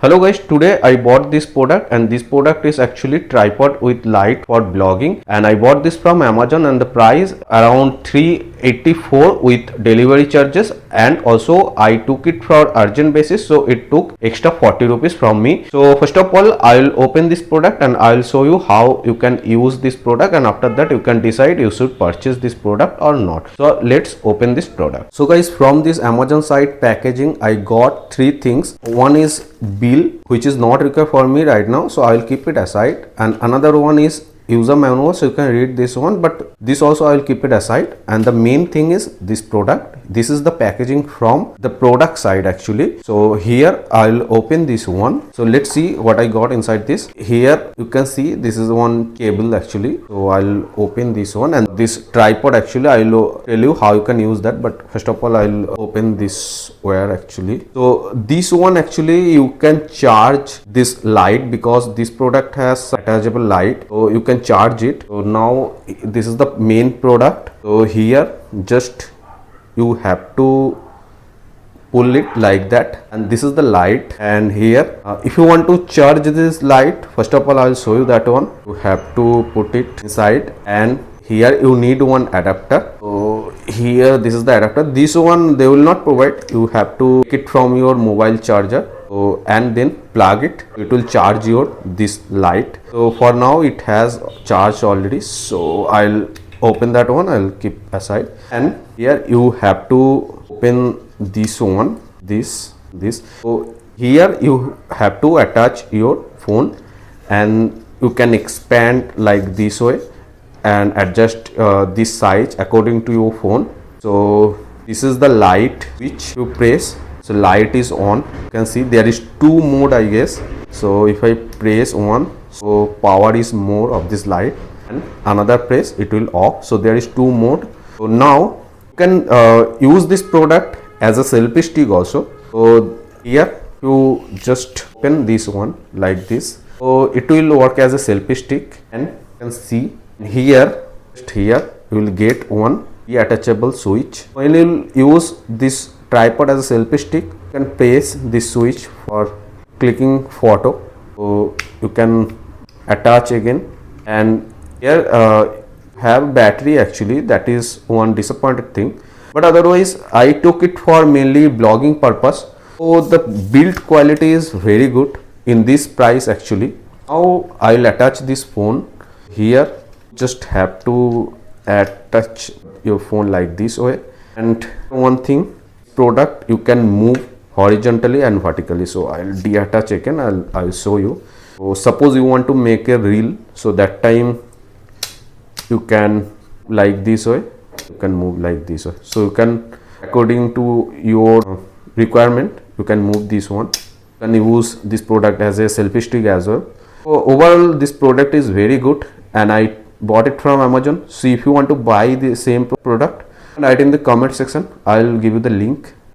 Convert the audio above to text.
Hello guys, today I bought this product and this product is actually tripod with light for vlogging, and I bought this from Amazon and the price around 384 with delivery charges, and also I took it for urgent basis, so it took extra 40 rupees from me. So first of all I'll open this product and I'll show you how you can use this product, and after that you can decide you should purchase this product or not. So let's open this product. So guys, from this Amazon site packaging I got three things. One is bill, which is not required for me right now, so I will keep it aside, and another one is user manual, so you can read this one, but this also I will keep it aside. And the main thing is this product. This is the packaging from the product side actually. So here I'll open this one. So let's see what I got inside this. Here you can see this is one cable actually. So I'll open this one, and this tripod actually I'll tell you how you can use that, but first of all I'll open this wire actually. So this one actually you can charge this light, because this product has attachable light, so you can charge it. So now this is the main product. So here just you have to pull it like that, and this is the light. And here if you want to charge this light, first of all I'll show you that one. You have to put it inside, and here you need one adapter. So here this is the adapter. This one they will not provide, you have to take it from your mobile charger. So, and then plug it, it will charge your this light. So for now it has charged already, so I'll open that one, I'll keep aside. And here you have to open this one, this. So here you have to attach your phone, and you can expand like this way and adjust this size according to your phone. So this is the light which you press. So light is on. You can see there is two mode I guess. So if I press one, so power is more of this light, and another press it will off. So there is two mode. So now you can use this product as a selfie stick also. So here you just open this one like this, so it will work as a selfie stick. And you can see here, just here you will get one attachable switch. When you use this tripod as a selfie stick, you can press this switch for clicking photo, so you can attach again. And here have battery actually, that is one disappointed thing, but otherwise I took it for mainly blogging purpose. So the build quality is very good in this price actually. Now I'll attach this phone. Here just have to attach your phone like this way. And one thing, product you can move horizontally and vertically, so I'll detach again, I'll show you. So suppose you want to make a reel, so that time you can like this way, you can move like this way. So you can, according to your requirement, you can move this one. You can use this product as a selfie stick as well. So overall this product is very good, and I bought it from Amazon. So if you want to buy the same product, write in the comment section, I'll give you the link.